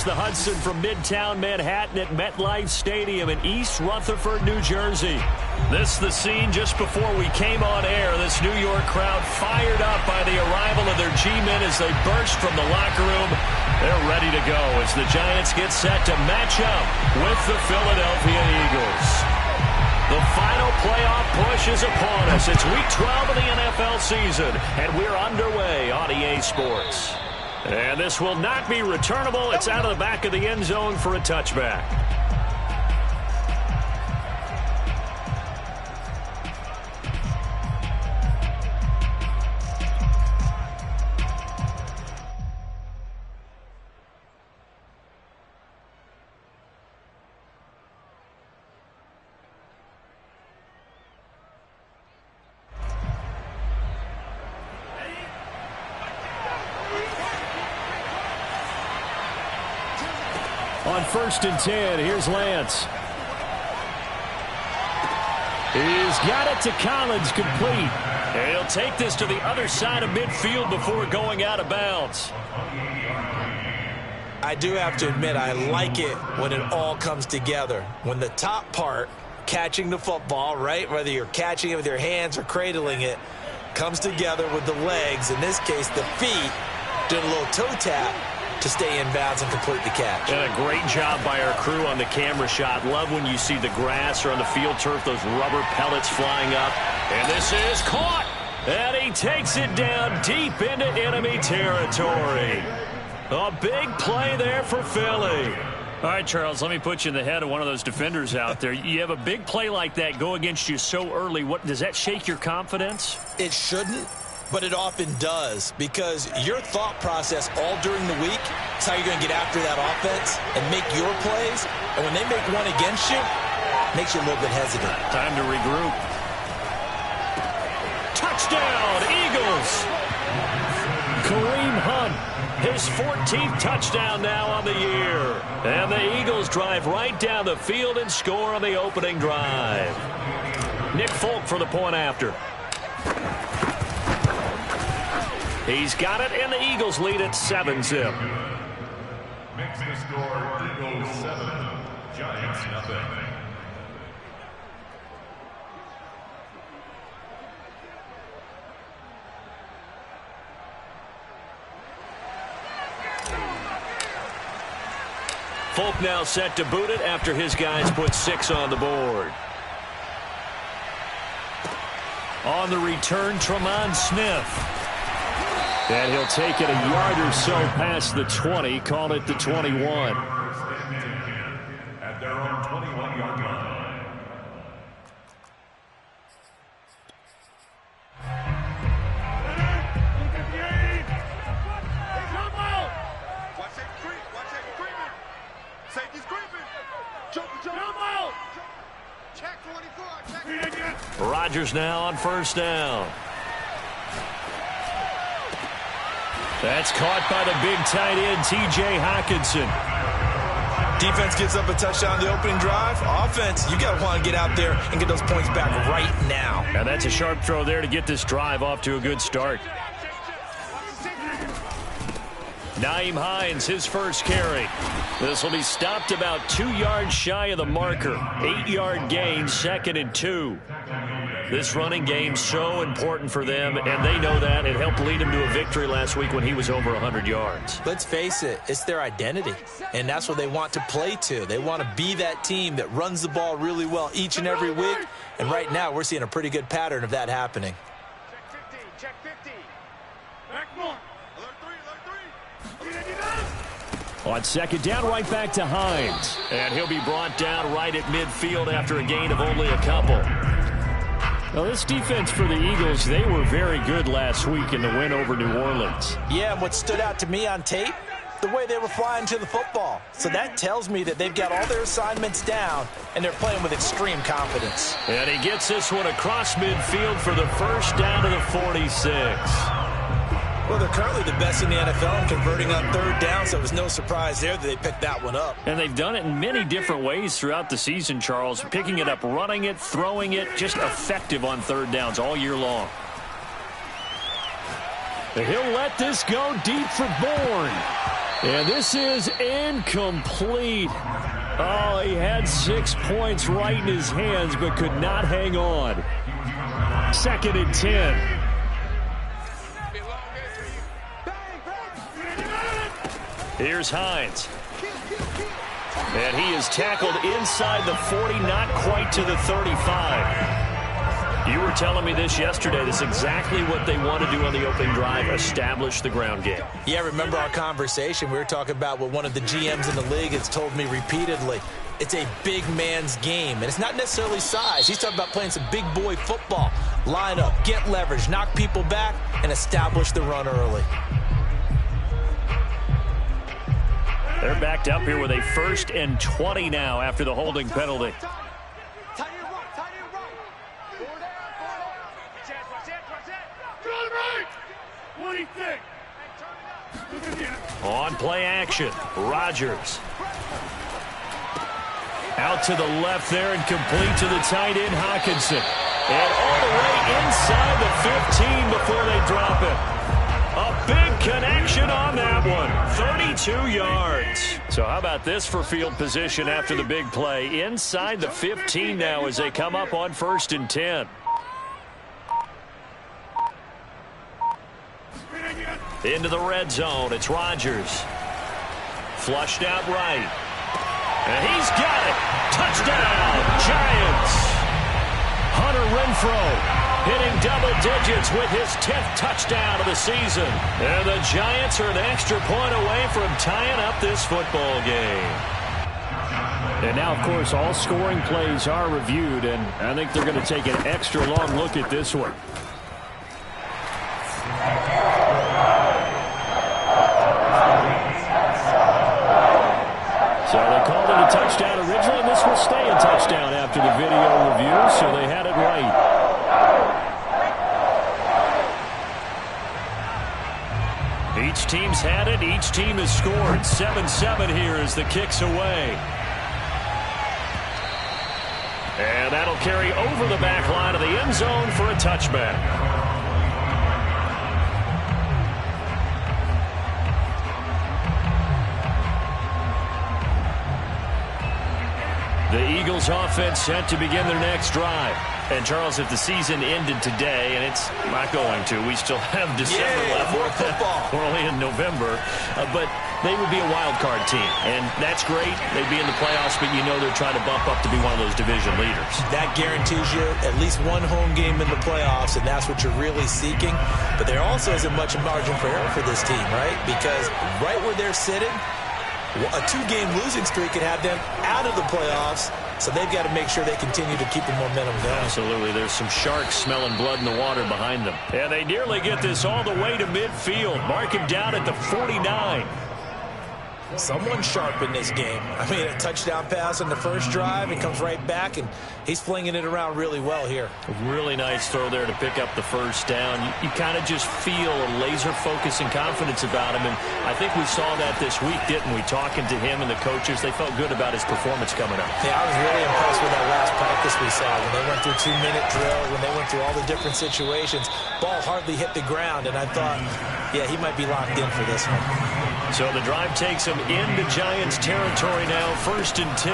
the Hudson from Midtown Manhattan at MetLife Stadium in East Rutherford, New Jersey. This is the scene just before we came on air. This New York crowd fired up by the arrival of their G-men as they burst from the locker room. They're ready to go as the Giants get set to match up with the Philadelphia Eagles. The final playoff push is upon us. It's Week 12 of the NFL season, and we're underway on EA Sports. And this will not be returnable. It's out of the back of the end zone for a touchback. On 1st and 10, here's Lance. He's got it to Collins, complete. And he'll take this to the other side of midfield before going out of bounds. I do have to admit, I like it when it all comes together. When the top part, catching the football, right, whether you're catching it with your hands or cradling it, comes together with the legs, in this case the feet, doing a little toe tap to stay in bounds and complete the catch. And a great job by our crew on the camera shot. Love when you see the grass or on the field turf, those rubber pellets flying up. And this is caught. And he takes it down deep into enemy territory. A big play there for Philly. All right, Charles, let me put you in the head of one of those defenders out there. You have a big play like that go against you so early. What does that shake your confidence? It shouldn't. But it often does, because your thought process all during the week is how you're going to get after that offense and make your plays. And when they make one against you, it makes you a little bit hesitant. Time to regroup. Touchdown, Eagles! Kareem Hunt, his 14th touchdown now on the year. And the Eagles drive right down the field and score on the opening drive. Nick Folk for the point after. He's got it, and the Eagles lead at 7-0. Makes the score Eagles 7, Giants nothing. Folk now set to boot it after his guys put 6 on the board. On the return, Tremont Smith. And he'll take it a yard or so past the 20, call it the 21. At their own 21-yard line. Watch that creeping. Safety's creeping. Jump out. Check 24. Rodgers now on 1st down. That's caught by the big tight end, T.J. Hockenson. Defense gives up a touchdown the opening drive. Offense, you got to want to get out there and get those points back right now. And that's a sharp throw there to get this drive off to a good start. Nyheim Hines, his first carry. This will be stopped about 2 yards shy of the marker. 8-yard gain, 2nd and 2. This running game so important for them, and they know that. It helped lead them to a victory last week when he was over 100 yards. Let's face it, it's their identity, and that's what they want to play to. They want to be that team that runs the ball really well each and every week, and right now we're seeing a pretty good pattern of that happening. Check 50. Back more. Alert 3. On 2nd down, right back to Hines. And he'll be brought down right at midfield after a gain of only a couple. Now, this defense for the Eagles, they were very good last week in the win over New Orleans. Yeah, and what stood out to me on tape, the way they were flying to the football. So that tells me that they've got all their assignments down, and they're playing with extreme confidence. And he gets this one across midfield for the first down to the 46. Well, they're currently the best in the NFL in converting on 3rd down, so it was no surprise there that they picked that one up. And they've done it in many different ways throughout the season, Charles. Picking it up, running it, throwing it, just effective on 3rd downs all year long. He'll let this go deep for Bourne. And this is incomplete. Oh, he had 6 points right in his hands, but could not hang on. 2nd and 10. Here's Hines. And he is tackled inside the 40, not quite to the 35. You were telling me this yesterday. This is exactly what they want to do on the opening drive, establish the ground game. Yeah, remember our conversation? We were talking about what one of the GMs in the league has told me repeatedly. It's a big man's game, and it's not necessarily size. He's talking about playing some big boy football. Line up, get leverage, knock people back, and establish the run early. They're backed up here with a 1st and 20 now after the holding penalty. On play action, Rodgers. Out to the left there and complete to the tight end, Hockenson. And all the way inside the 15 before they drop it. A big connection on that one. 32 yards. So how about this for field position after the big play? Inside the 15 now as they come up on 1st and 10. Into the red zone. It's Rodgers. Flushed out right. And he's got it. Touchdown, Giants. Hunter Renfrow hitting double digits with his 10th touchdown of the season. And the Giants are an extra point away from tying up this football game. And now, of course, all scoring plays are reviewed, and I think they're going to take an extra long look at this one. So they called it a touchdown originally, and this will stay a touchdown after the video review, so they had it right. Each team's had it. Each team has scored. 7-7 here as the kick's away. And that'll carry over the back line of the end zone for a touchback. The Eagles offense set to begin their next drive. And, Charles, if the season ended today, and it's not going to, we still have December left. More football. We're only in November. But they would be a wild card team. And that's great. They'd be in the playoffs, but you know they're trying to bump up to be one of those division leaders. That Guarantees you at least one home game in the playoffs, and that's what you're really seeking. But there also isn't much margin for error for this team, right? Because right where they're sitting, a 2-game losing streak could have them out of the playoffs, so they've got to make sure they continue to keep the momentum going. Absolutely. There's some sharks smelling blood in the water behind them. And they nearly get this all the way to midfield. Mark him down at the 49. Someone sharp in this game. I mean, a touchdown pass on the first drive, and comes right back, and he's flinging it around really well here. A really nice throw there to pick up the first down. You kind of just feel a laser focus and confidence about him, and I think we saw that this week, didn't we? Talking to him and the coaches, they felt good about his performance coming up. Yeah, I was really impressed with that last practice we saw when they went through 2-minute drill, when they went through all the different situations. Ball hardly hit the ground, and I thought, yeah, he might be locked in for this one. So the drive takes him into Giants territory now, 1st and 10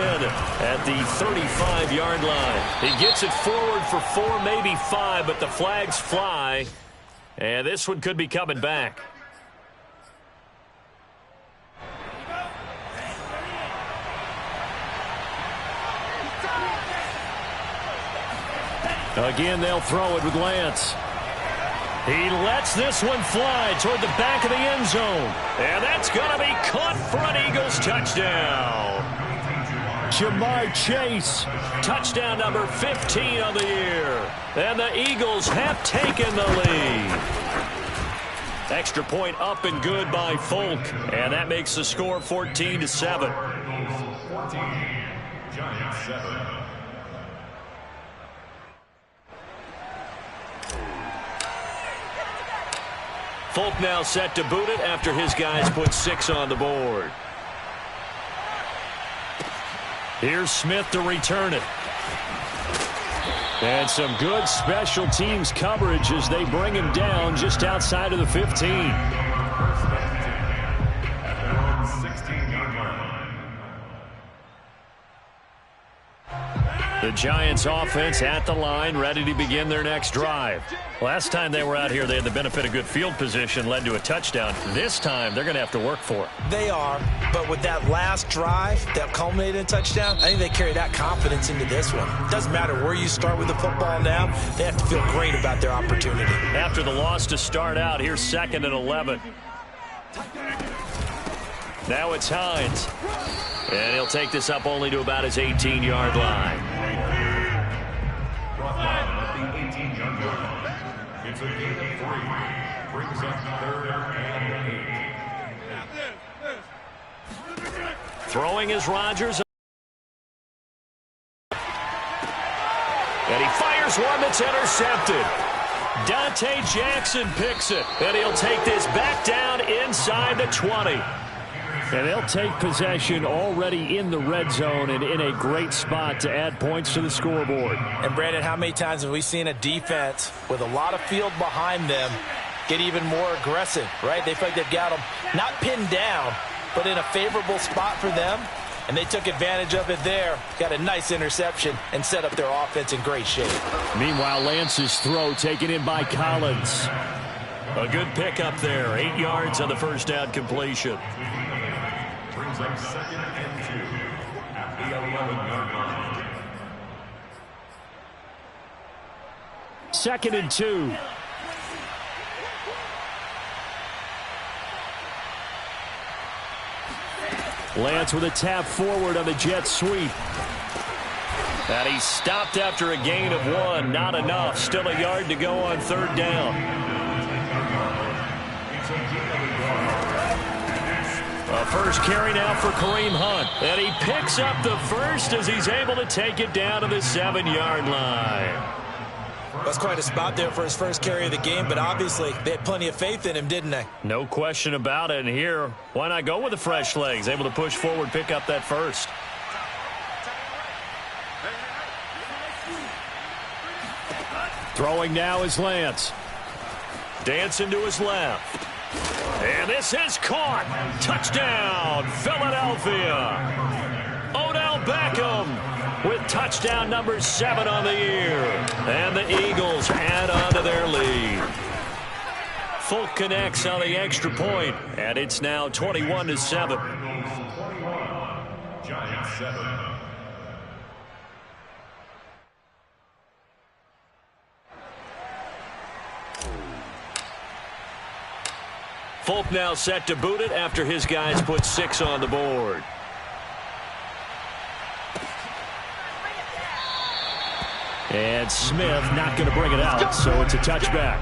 at the 35-yard line. He gets it forward for 4, maybe 5, but the flags fly, and this one could be coming back. Again, they'll throw it with Lance. He lets this one fly toward the back of the end zone. And that's going to be caught for an Eagles touchdown. Ja'Marr Chase, touchdown number 15 of the year. And the Eagles have taken the lead. Extra point up and good by Folk. And that makes the score 14-7. Eagles 14, Giants 7. Folk now set to boot it after his guys put 6 on the board. Here's Smith to return it. And some good special teams coverage as they bring him down just outside of the 15. First and 10 at their own 16-yard line. The Giants offense at the line, ready to begin their next drive. Last time they were out here, they had the benefit of good field position, led to a touchdown. This time, they're going to have to work for it. They are, but with that last drive that culminated in a touchdown, I think they carry that confidence into this one. Doesn't matter where you start with the football now, they have to feel great about their opportunity. After the loss to start out, here's 2nd and 11. Now it's Hines. And he'll take this up only to about his 18-yard line. Brought down at the 18-yard line. It's a gain of 3. Brings up 3rd and 8. Throwing is Rodgers. And he fires one that's intercepted. Dante Jackson picks it. And he'll take this back down inside the 20. And they'll take possession already in the red zone and in a great spot to add points to the scoreboard. And, Brandon, how many times have we seen a defense with a lot of field behind them get even more aggressive, right? They feel like they've got them not pinned down, but in a favorable spot for them. And they took advantage of it there, got a nice interception, and set up their offense in great shape. Meanwhile, Lance's throw taken in by Collins. A good pickup there, 8 yards on the first down completion. Brings up 2nd and 2 at the 11-yard line. 2nd and 2. Lance with a tap forward on the jet sweep. And he's stopped after a gain of 1. Not enough. Still a yard to go on 3rd down. A first carry now for Kareem Hunt. And he picks up the first as he's able to take it down to the 7-yard line. That's quite a spot there for his first carry of the game, but obviously they had plenty of faith in him, didn't they? No question about it. And here, why not go with the fresh legs? Able to push forward, pick up that first. Throwing now is Lance. Dancing to his left. And this is caught. Touchdown, Philadelphia. Odell Beckham with touchdown number 7 on the year. And the Eagles add on to their lead. Folk connects on the extra point, and it's now 21-7. Giants 7. Folk now set to boot it after his guys put 6 on the board. And Smith not going to bring it out, so it's a touchback.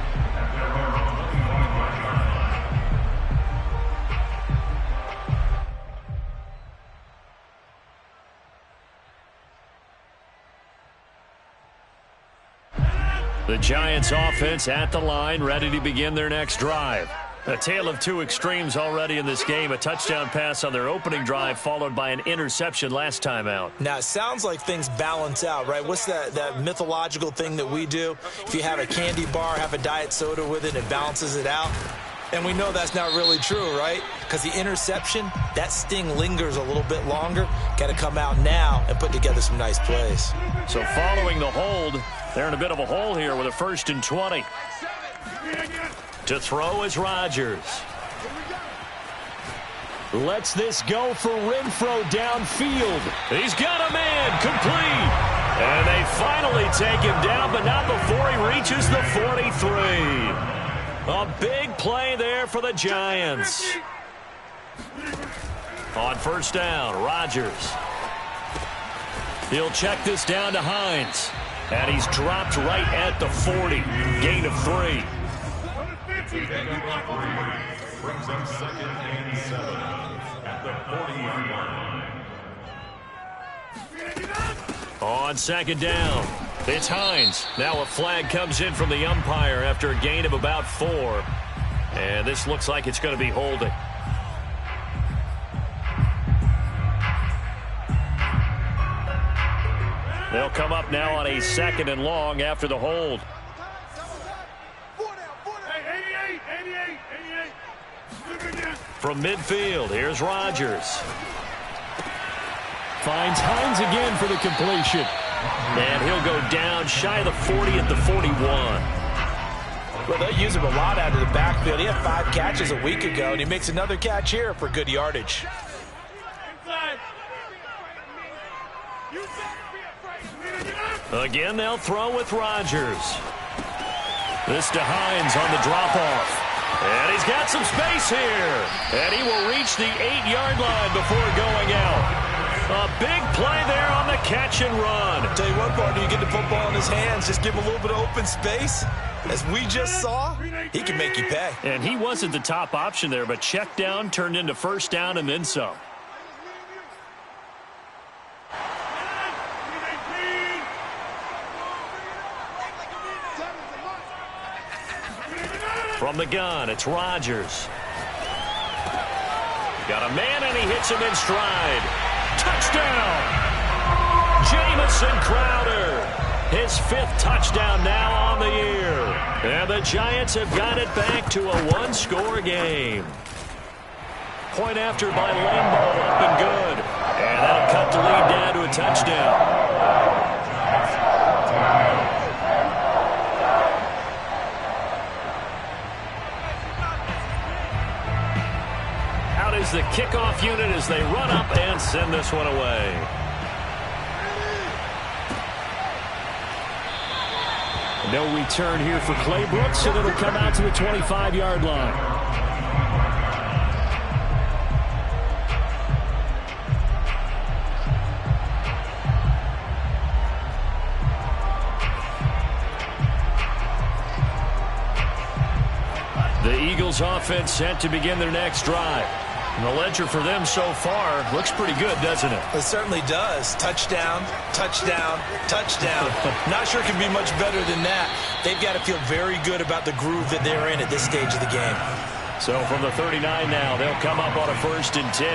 The Giants offense at the line, ready to begin their next drive. A tale of two extremes already in this game. A touchdown pass on their opening drive, followed by an interception last time out. Now, it sounds like things balance out, right? What's that mythological thing that we do? If you have a candy bar, have a diet soda with it, it balances it out. And we know that's not really true, right? Because the interception, that sting lingers a little bit longer. Got to come out now and put together some nice plays. So following the hold, they're in a bit of a hole here with a 1st and 20. To throw is Rodgers. Lets this go for Renfro downfield. He's got a man, complete. And they finally take him down, but not before he reaches the 43. A big play there for the Giants. On 1st down, Rodgers. He'll check this down to Hines. And he's dropped right at the 40. Gain of 3. Brings up 2nd and 7 at the 40-yard line. On 2nd down, it's Hines. Now a flag comes in from the umpire after a gain of about 4. And this looks like it's going to be holding. They'll come up now on a 2nd and long after the hold. From midfield, here's Rodgers. Finds Hines again for the completion. And he'll go down shy of the 40 at the 41. Well, they'll use him a lot out of the backfield. He had 5 catches a week ago, and he makes another catch here for good yardage. Again, they'll throw with Rodgers. This to Hines on the drop-off. And he's got some space here. And he will reach the 8-yard line before going out. A big play there on the catch and run. Tell you what, partner, you get the football in his hands, just give him a little bit of open space. As we just saw, he can make you pay. And he wasn't the top option there, but check down turned into first down and then some. From the gun, it's Rodgers. Got a man, and he hits him in stride. Touchdown! Jamison Crowder. His 5th touchdown now on the year. And the Giants have got it back to a 1-score game. Point after by Lambeau, up and good. And that'll cut the lead down to a touchdown. Is the kickoff unit as they run up and send this one away. No return here for Clay Brooks, and it'll come out to the 25-yard line. The Eagles offense set to begin their next drive. And the ledger for them so far looks pretty good, doesn't it? It certainly does. Touchdown, touchdown, touchdown. Not sure it can be much better than that. They've got to feel very good about the groove that they're in at this stage of the game. So from the 39 now, they'll come up on a 1st and 10.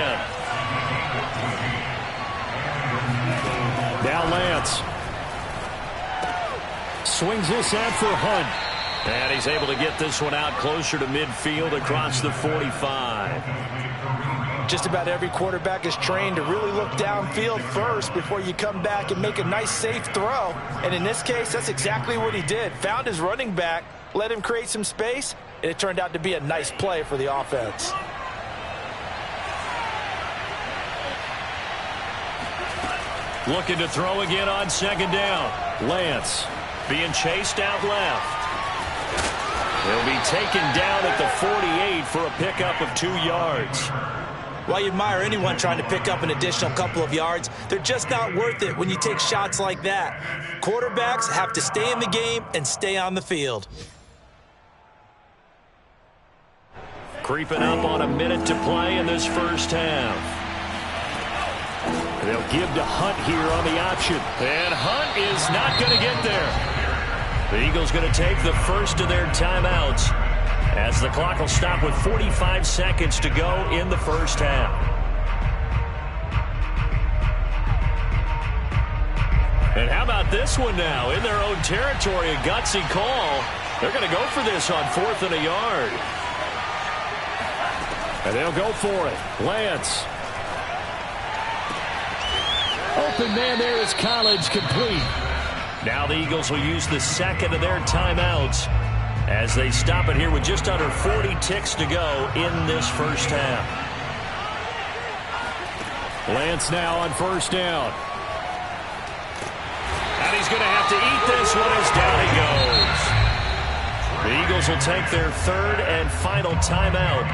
Now Lance. Swings this out for Hunt. And he's able to get this one out closer to midfield across the 45. Just about every quarterback is trained to really look downfield first before you come back and make a nice, safe throw. And in this case, that's exactly what he did. Found his running back, let him create some space, and it turned out to be a nice play for the offense. Looking to throw again on 2nd down. Lance being chased out left. He'll be taken down at the 48 for a pickup of 2 yards. While you admire anyone trying to pick up an additional couple of yards, they're just not worth it when you take shots like that. Quarterbacks have to stay in the game and stay on the field. Creeping up on a minute to play in this first half. They'll give to Hunt here on the option. And Hunt is not going to get there. The Eagles going to take the first of their timeouts as the clock will stop with 45 seconds to go in the first half. And how about this one now? In their own territory, a gutsy call. They're going to go for this on 4th and a yard. And they'll go for it. Lance. Open man there is Collins, complete. Now the Eagles will use the 2nd of their timeouts as they stop it here with just under 40 ticks to go in this first half. Lance now on 1st down. And he's going to have to eat this one as down he goes. The Eagles will take their 3rd and final timeout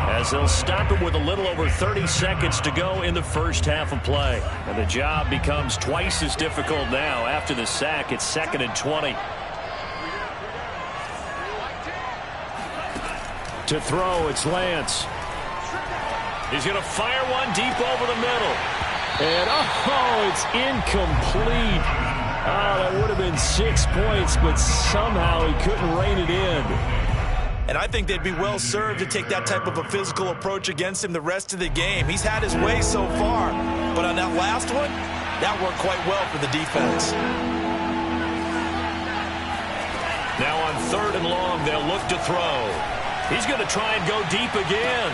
as they'll stop it with a little over 30 seconds to go in the first half of play. And the job becomes twice as difficult now. After the sack, it's 2nd and 20. To throw, it's Lance. He's going to fire one deep over the middle. And, oh, it's incomplete. Oh, that would have been 6 points, but somehow he couldn't rein it in. And I think they'd be well served to take that type of a physical approach against him the rest of the game. He's had his way so far, but on that last one, That worked quite well for the defense. Now on 3rd and long, they'll look to throw. He's going to try and go deep again.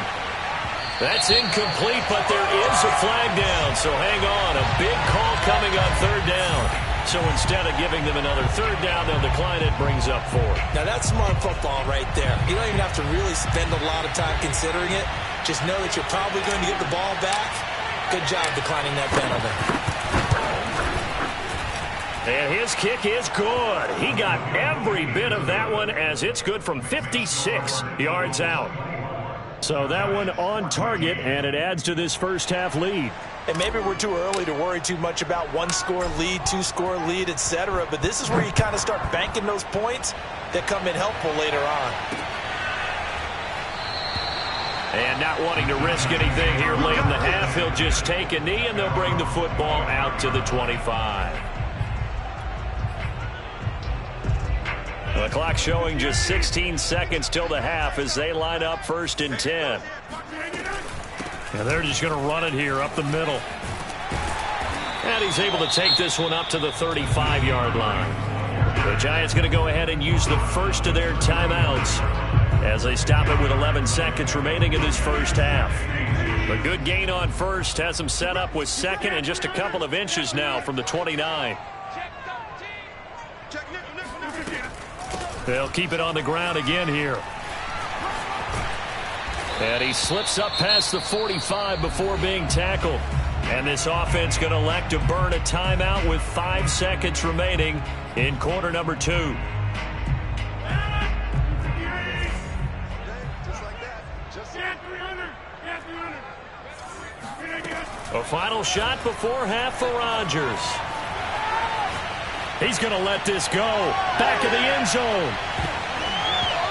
That's incomplete, but there is a flag down, so hang on. A big call coming on 3rd down. So instead of giving them another 3rd down, they'll decline it, brings up 4. Now that's smart football right there. You don't even have to really spend a lot of time considering it. Just know that you're probably going to get the ball back. Good job declining that penalty. And his kick is good. He got every bit of that one as it's good from 56 yards out. So that one on target, and it adds to this first half lead. And maybe we're too early to worry too much about 1-score lead, 2-score lead, etc. But this is where you kind of start banking those points that come in helpful later on. And not wanting to risk anything here late in the half, he'll just take a knee, and they'll bring the football out to the 25. The clock showing just 16 seconds till the half as they line up 1st and 10. And they're just going to run it here up the middle. And he's able to take this one up to the 35-yard line. The Giants going to go ahead and use the first of their timeouts as they stop it with 11 seconds remaining in this first half. A good gain on 1st has them set up with 2nd and just a couple of inches now from the 29. They'll keep it on the ground again here. And he slips up past the 45 before being tackled. And this offense going to elect to burn a timeout with 5 seconds remaining in quarter number 2. A final shot before half for Rodgers. He's going to let this go. Back of the end zone.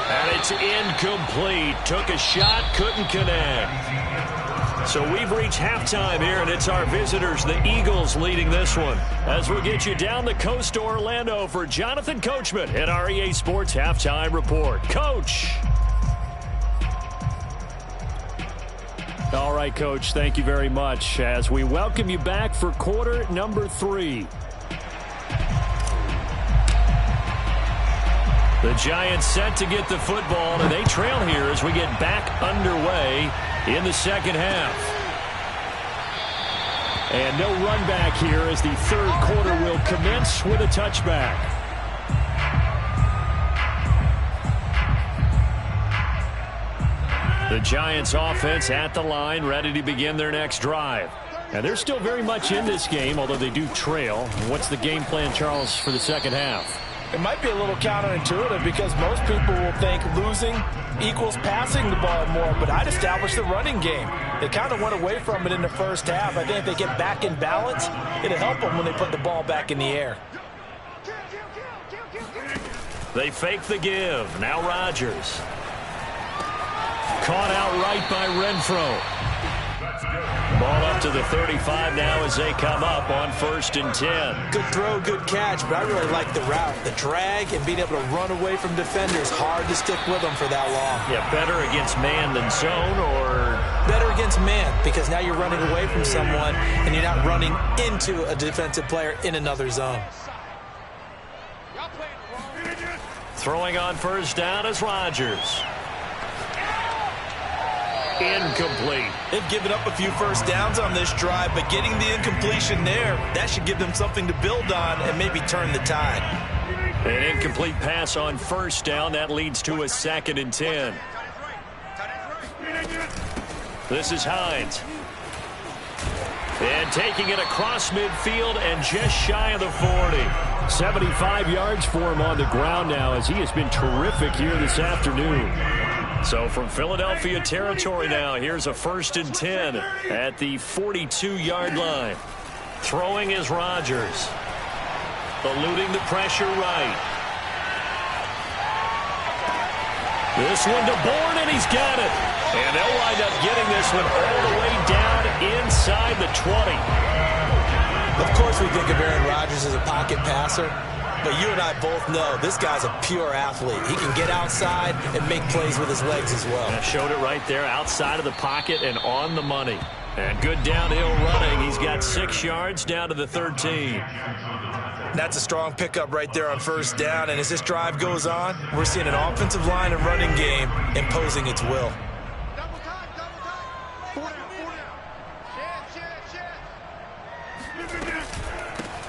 And it's incomplete. Took a shot, couldn't connect. So we've reached halftime here, and it's our visitors, the Eagles, leading this one. As we'll get you down the coast to Orlando for Jonathan Coachman at our EA Sports Halftime Report. Coach. All right, Coach, thank you very much as we welcome you back for quarter number 3. The Giants set to get the football, and they trail here as we get back underway in the second half. And no run back here as the 3rd quarter will commence with a touchback. The Giants offense at the line, ready to begin their next drive. And they're still very much in this game, although they do trail. What's the game plan, Charles, for the second half? It might be a little counterintuitive because most people will think losing equals passing the ball more, but I'd establish the running game. They kind of went away from it in the first half. I think if they get back in balance, it'll help them when they put the ball back in the air. They fake the give. Now Rodgers. Caught outright by Renfro. Ball up to the 35 now as they come up on 1st and 10. Good throw, good catch, but I really like the route. The drag and being able to run away from defenders, hard to stick with them for that long. Yeah, better against man than zone, or? Better against man, because now you're running away from someone and you're not running into a defensive player in another zone. Throwing on 1st down is Rodgers. Incomplete. They've given up a few first downs on this drive, but getting the incompletion there, that should give them something to build on and maybe turn the tide. An incomplete pass on 1st down. That leads to a 2nd and 10. This is Hines. And taking it across midfield and just shy of the 40. 75 yards for him on the ground now as he has been terrific here this afternoon. So from Philadelphia territory now, here's a 1st and 10 at the 42-yard line. Throwing is Rodgers. Eluding the pressure right. This one to Bourne, and he's got it. And they'll wind up getting this one all the way down inside the 20. Of course we think of Aaron Rodgers as a pocket passer. But you and I both know this guy's a pure athlete. He can get outside and make plays with his legs as well. I showed it right there, outside of the pocket and on the money. And good downhill running. He's got 6 yards down to the 13. That's a strong pickup right there on first down. And as this drive goes on, we're seeing an offensive line and running game imposing its will. Double time, double time. 4 down, 4 down. Shit.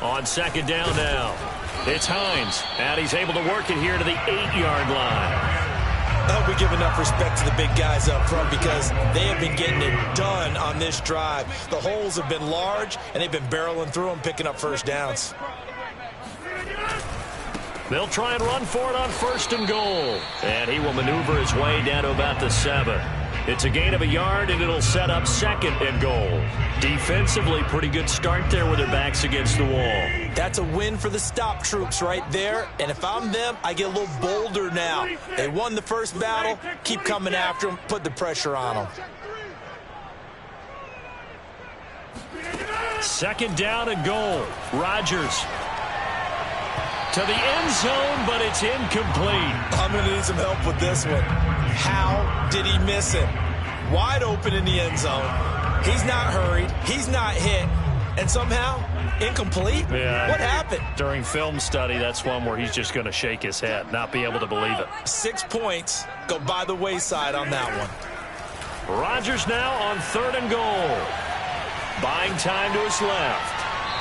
On second down now, it's Hines. And he's able to work it here to the 8-yard line. I hope we give enough respect to the big guys up front because they have been getting it done on this drive. The holes have been large, and they've been barreling through them, picking up first downs. They'll try and run for it on first and goal. And he will maneuver his way down to about the 7. It's a gain of a yard, and it'll set up second and goal. Defensively, pretty good start there with their backs against the wall. That's a win for the stop troops right there. And if I'm them, I get a little bolder now. They won the first battle. Keep coming after them. Put the pressure on them. Second down and goal. Rodgers to the end zone, but it's incomplete. I'm going to need some help with this one. How did he miss him? Wide open in the end zone. He's not hurried. He's not hit. And somehow, incomplete? Yeah. What happened? During film study, that's one where he's just going to shake his head, not be able to believe it. 6 points go by the wayside on that one. Rodgers now on third and goal. Buying time to his left.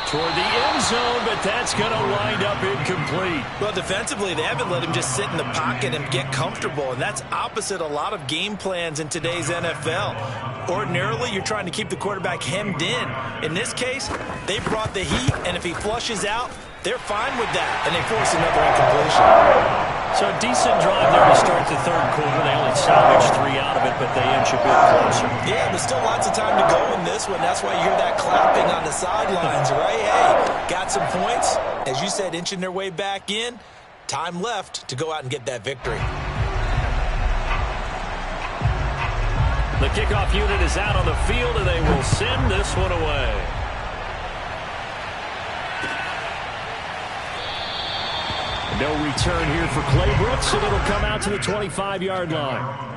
Toward the end zone, but that's going to wind up incomplete. Well, defensively, they haven't let him just sit in the pocket and get comfortable, and that's opposite a lot of game plans in today's NFL. Ordinarily, you're trying to keep the quarterback hemmed in. In this case, they brought the heat, and if he flushes out, they're fine with that, and they force another incompletion. So a decent drive there to start the third quarter. They only salvaged 3 out of it, but they inch a bit closer. Yeah, but still lots of time to go in this one. That's why you hear that clapping on the sidelines, right? Hey, got some points. As you said, inching their way back in. Time left to go out and get that victory. The kickoff unit is out on the field, and they will send this one away. No return here for Clay Brooks, and it'll come out to the 25-yard line.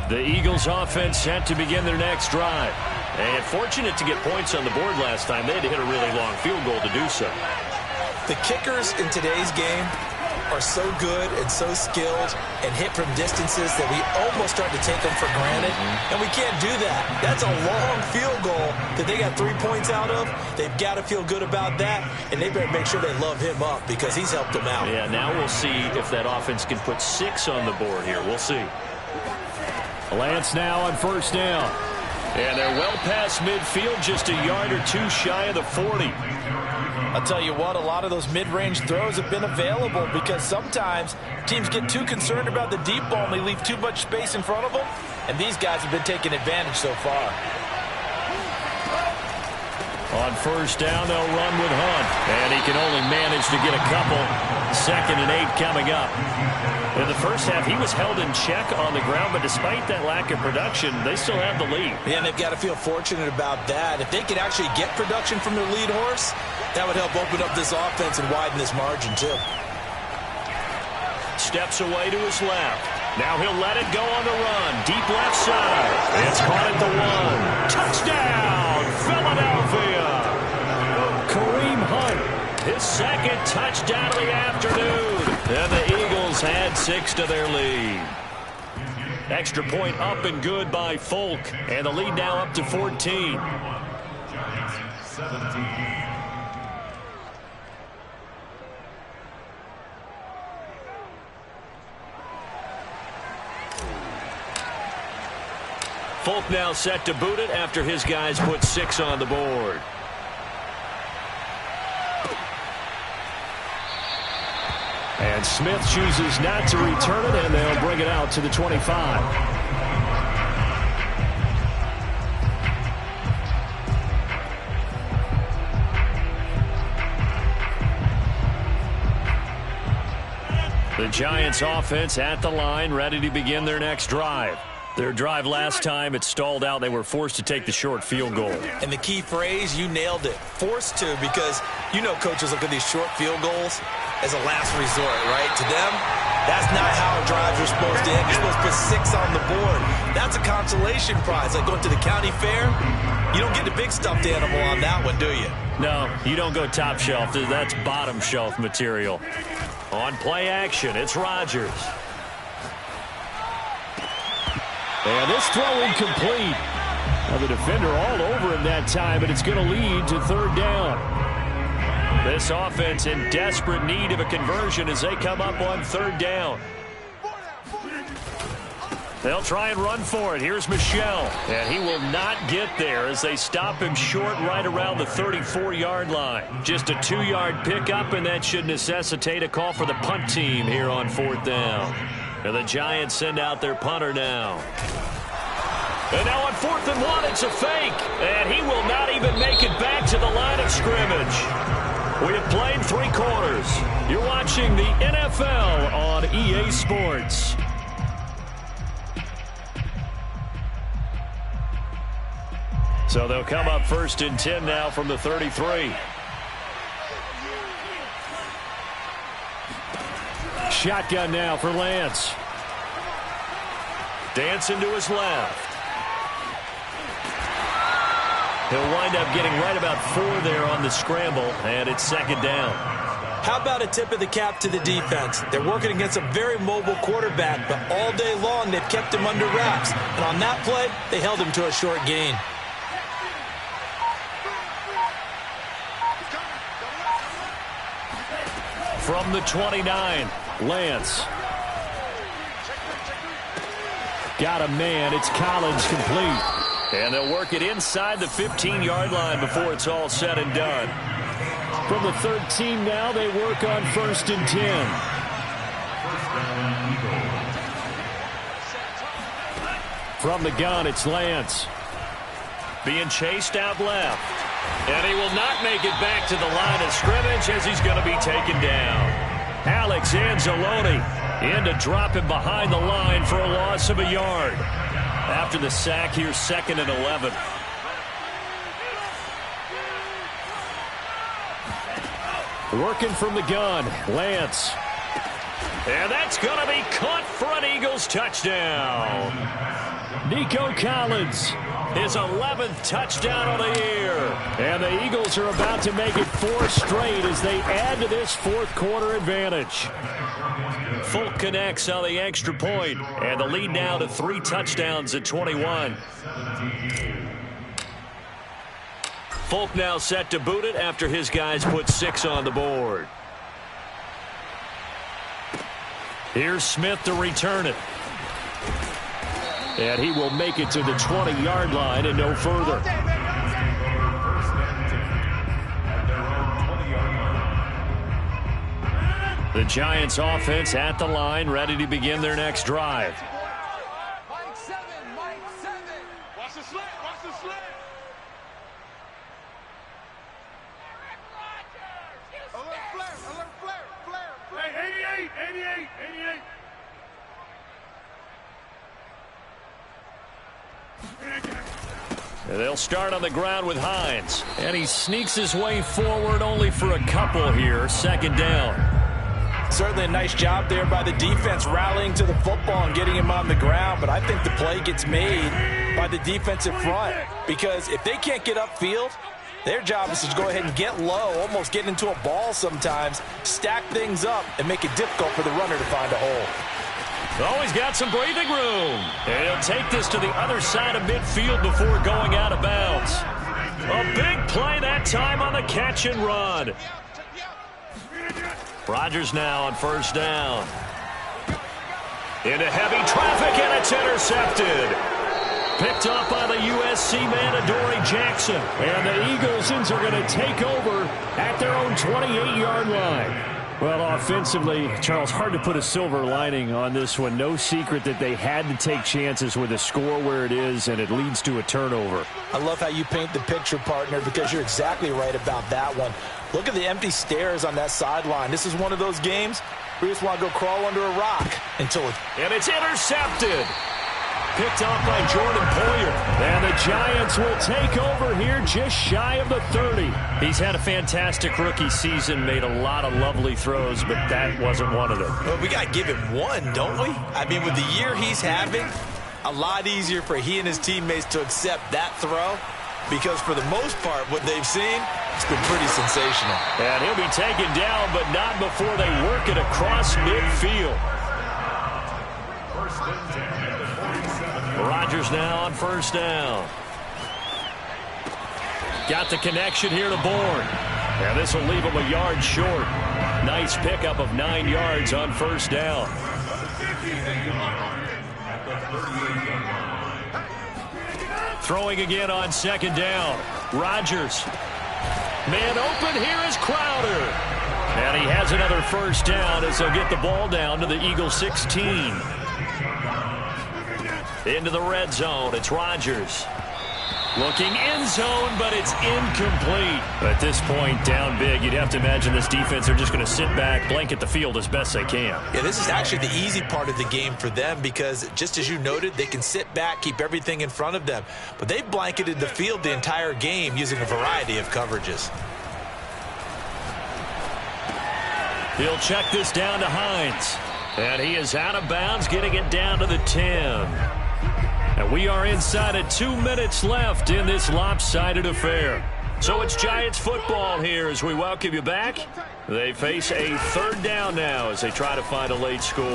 The Eagles offense set to begin their next drive. And fortunate to get points on the board last time. They had to hit a really long field goal to do so. The kickers in today's game are so good and so skilled and hit from distances that we almost start to take them for granted. And we can't do that. That's a long field goal that they got 3 points out of. They've got to feel good about that, and they better make sure they love him up because he's helped them out. Yeah, now we'll see if that offense can put 6 on the board here. We'll see. Lance now on first down. And they're well past midfield, just a yard or 2 shy of the 40. I'll tell you what, a lot of those mid-range throws have been available because sometimes teams get too concerned about the deep ball and they leave too much space in front of them, and these guys have been taking advantage so far. On first down, they'll run with Hunt, and he can only manage to get a couple. 2nd and 8 coming up. In the first half, he was held in check on the ground, but despite that lack of production, they still have the lead. Yeah, and they've got to feel fortunate about that. If they could actually get production from their lead horse, that would help open up this offense and widen this margin, too. Steps away to his left. Now he'll let it go on the run. Deep left side. It's caught at the 1. Touchdown, Philadelphia. Kareem Hunt, his 2nd touchdown of the afternoon. And the Eagles add 6 to their lead. Extra point up and good by Folk. And the lead now up to 14. Giants 17. Folk now set to boot it after his guys put 6 on the board. And Smith chooses not to return it, and they'll bring it out to the 25. The Giants offense at the line, ready to begin their next drive. Their drive last time, it stalled out. They were forced to take the short field goal. And the key phrase, you nailed it. Forced to, because you know coaches look at these short field goals as a last resort, right? To them, that's not how drives are supposed to end. You're supposed to put 6 on the board. That's a consolation prize. Like going to the county fair, you don't get the big stuffed animal on that one, do you? No, you don't go top shelf. That's bottom shelf material. On play action, it's Rodgers. And this throw incomplete. Now the defender all over him that time, but it's going to lead to third down. This offense in desperate need of a conversion as they come up on third down. They'll try and run for it. Here's Michel. And he will not get there as they stop him short right around the 34-yard line. Just a 2-yard pickup, and that should necessitate a call for the punt team here on fourth down. And the Giants send out their punter now. And now on 4th and 1, it's a fake. And he will not even make it back to the line of scrimmage. We have played 3 quarters. You're watching the NFL on EA Sports. So they'll come up 1st and 10 now from the 33. Shotgun now for Lance. Dancing to his left. He'll wind up getting right about 4 there on the scramble, and it's 2nd down. How about a tip of the cap to the defense? They're working against a very mobile quarterback, but all day long they've kept him under wraps. And on that play, they held him to a short gain. From the 29, Lance. Got a man. It's Collins complete. And they'll work it inside the 15-yard line before it's all said and done. From the 13 now, they work on 1st and 10. From the gun, it's Lance. Being chased out left. And he will not make it back to the line of scrimmage as he's going to be taken down. Alex Anzalone in to drop him behind the line for a loss of a yard. After the sack, here's 2nd and 11. Working from the gun, Lance. And that's going to be caught for an Eagles touchdown. Nico Collins, his 11th touchdown of the year. And the Eagles are about to make it 4 straight as they add to this 4th quarter advantage. Folk connects on the extra point, and the lead now to 3 touchdowns at 21. Folk now set to boot it after his guys put 6 on the board. Here's Smith to return it. And he will make it to the 20-yard line and no further. The Giants offense at the line, ready to begin their next drive. Mike 7. Watch the slant. Alert flare. Hey, 88. They'll start on the ground with Hines. And he sneaks his way forward only for a couple here. 2nd down. Certainly a nice job there by the defense rallying to the football and getting him on the ground. But I think the play gets made by the defensive front. Because if they can't get upfield, their job is to go ahead and get low, almost get into a ball sometimes, stack things up, and make it difficult for the runner to find a hole. Oh, he's got some breathing room. And he'll take this to the other side of midfield before going out of bounds. A big play that time on the catch and run. Rodgers now on 1st down. Into heavy traffic, and it's intercepted. Picked up by the USC man, Adoree Jackson. And the Eagles are going to take over at their own 28-yard line. Well, offensively, Charles, hard to put a silver lining on this one. No secret that they had to take chances with a score where it is, and it leads to a turnover. I love how you paint the picture, partner, because you're exactly right about that one. Look at the empty stairs on that sideline. This is one of those games where you just want to go crawl under a rock until it... And it's intercepted. picked off by Jordan Poyer. And the Giants will take over here just shy of the 30. He's had a fantastic rookie season, made a lot of lovely throws, but that wasn't one of them. Well, we got to give him one, don't we? I mean, with the year he's having, a lot easier for he and his teammates to accept that throw, because for the most part, what they've seen, it's been pretty sensational. And he'll be taken down, but not before they work it across midfield. Rodgers now on first down. Got the connection here to Bourne. And this will leave him a yard short. Nice pickup of 9 yards on first down. Throwing again on second down. Rodgers. Man open here is Crowder. And he has another first down as they'll get the ball down to the Eagles 16. Into the red zone. It's Rodgers. Looking end zone, but it's incomplete. At this point, down big, you'd have to imagine this defense are just going to sit back, blanket the field as best they can. Yeah, this is actually the easy part of the game for them because, just as you noted, they can sit back, keep everything in front of them. But they've blanketed the field the entire game using a variety of coverages. He'll check this down to Hines. And he is out of bounds, getting it down to the 10. And we are inside of 2 minutes left in this lopsided affair. So it's Giants football here as we welcome you back. They face a third down now as they try to find a late score.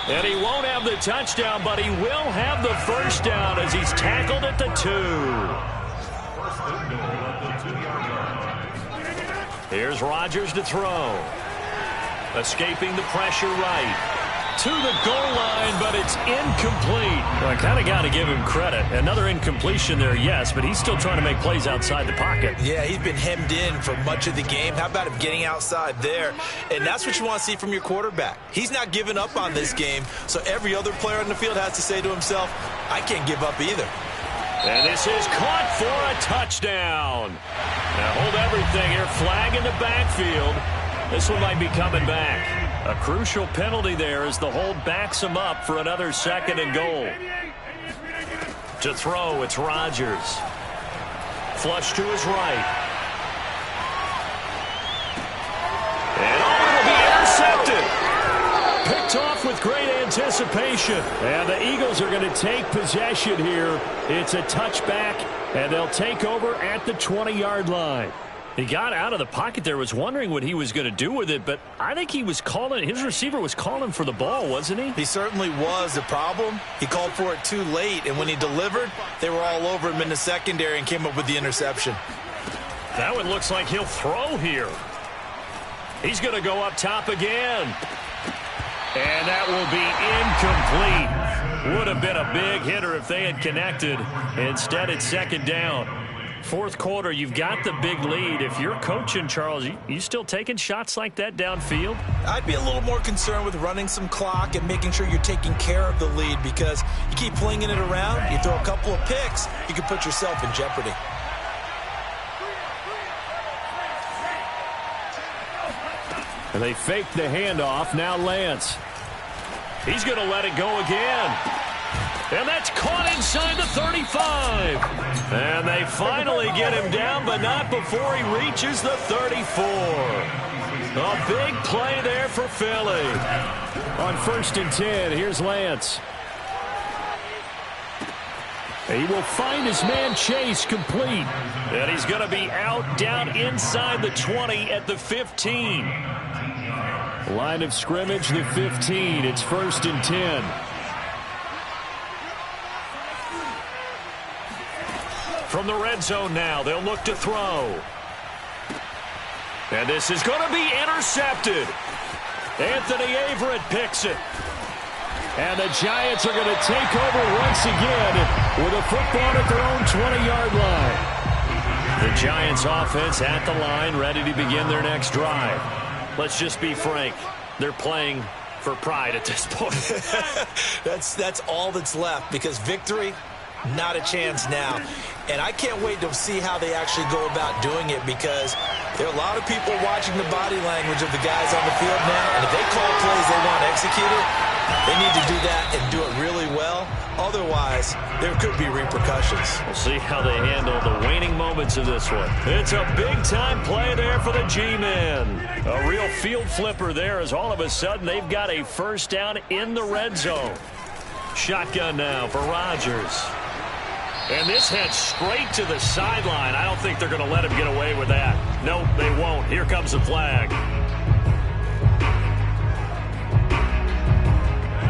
And he won't have the touchdown, but he will have the first down as he's tackled at the 2. Here's Rodgers to throw. Escaping the pressure right. To the goal line, but it's incomplete. Well, I kind of got to give him credit. Another incompletion there, yes, but he's still trying to make plays outside the pocket. Yeah, he's been hemmed in for much of the game. How about him getting outside there? And that's what you want to see from your quarterback. He's not giving up on this game, so every other player on the field has to say to himself, I can't give up either. And this is caught for a touchdown. Now hold everything here. Flag in the backfield. This one might be coming back. A crucial penalty there as the hold backs him up for another second and goal. To throw, it's Rodgers. Flush to his right. And it'll be intercepted. Picked off with great anticipation. And the Eagles are going to take possession here. It's a touchback, and they'll take over at the 20-yard line. He got out of the pocket there, was wondering what he was going to do with it, but I think he was calling, his receiver was calling for the ball, wasn't he? He certainly was. The problem, he called for it too late, and when he delivered, they were all over him in the secondary and came up with the interception. That one looks like he'll throw here. He's going to go up top again. And that will be incomplete. Would have been a big hitter if they had connected. Instead, it's second down. Fourth quarter, you've got the big lead. If you're coaching, Charles, you still taking shots like that downfield? I'd be a little more concerned with running some clock and making sure you're taking care of the lead because you keep flinging it around, you throw a couple of picks, you can put yourself in jeopardy. And they fake the handoff. Now Lance. He's going to let it go again. And that's caught inside the 35. And they finally get him down, but not before he reaches the 34. A big play there for Philly. On 1st and 10, here's Lance. He will find his man Chase complete. And he's going to be out down inside the 20 at the 15. Line of scrimmage, the 15. It's 1st and 10. From the red zone now, they'll look to throw. And this is going to be intercepted. Anthony Averett picks it. And the Giants are going to take over once again with a football at their own 20-yard line. The Giants offense at the line, ready to begin their next drive. Let's just be frank. They're playing for pride at this point. That's all that's left because victory, not a chance now. And I can't wait to see how they actually go about doing it because there are a lot of people watching the body language of the guys on the field now. And if they call plays they want executed, They need to do that and do it really well. Otherwise, there could be repercussions. We'll see how they handle the waning moments of this one. It's a big-time play there for the G-Men. A real field flipper there as all of a sudden they've got a first down in the red zone. Shotgun now for Rodgers. And this heads straight to the sideline. I don't think they're going to let him get away with that. Nope, they won't. Here comes the flag.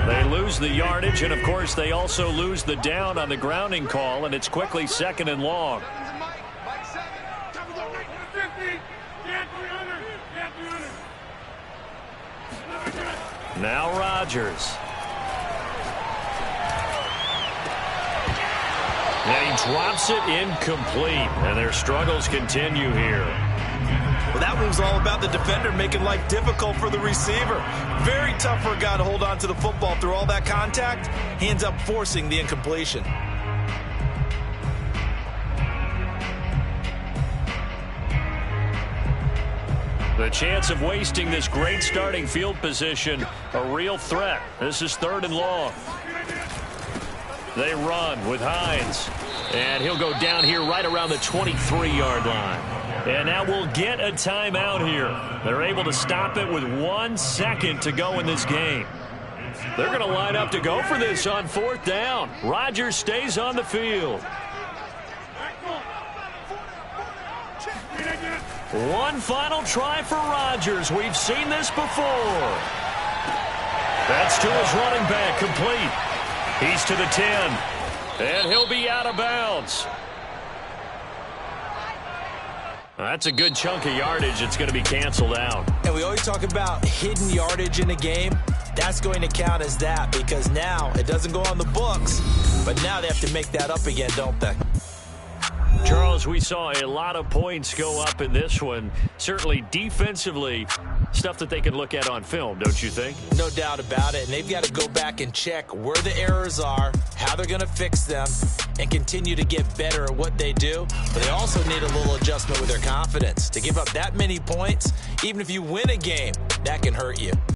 They lose the yardage, and, of course, they also lose the down on the grounding call, and it's quickly second and long. Now Rodgers. And he drops it incomplete, and their struggles continue here. Well, that one was all about the defender making life difficult for the receiver. Very tough for a guy to hold on to the football through all that contact. He ends up forcing the incompletion. The chance of wasting this great starting field position, a real threat. This is third and long. They run with Hines. And he'll go down here right around the 23-yard line. And now we'll get a timeout here. They're able to stop it with 1 second to go in this game. They're going to line up to go for this on fourth down. Rodgers stays on the field. One final try for Rodgers. We've seen this before. That's to his running back, complete. He's to the 10. And he'll be out of bounds. That's a good chunk of yardage. It's going to be canceled out. And we always talk about hidden yardage in a game. That's going to count as that because now it doesn't go on the books, but now they have to make that up again, don't they? Charles, we saw a lot of points go up in this one. Certainly defensively, stuff that they can look at on film, don't you think? No doubt about it. And they've got to go back and check where the errors are, how they're going to fix them, and continue to get better at what they do. But they also need a little adjustment with their confidence. To give up that many points, even if you win a game, that can hurt you.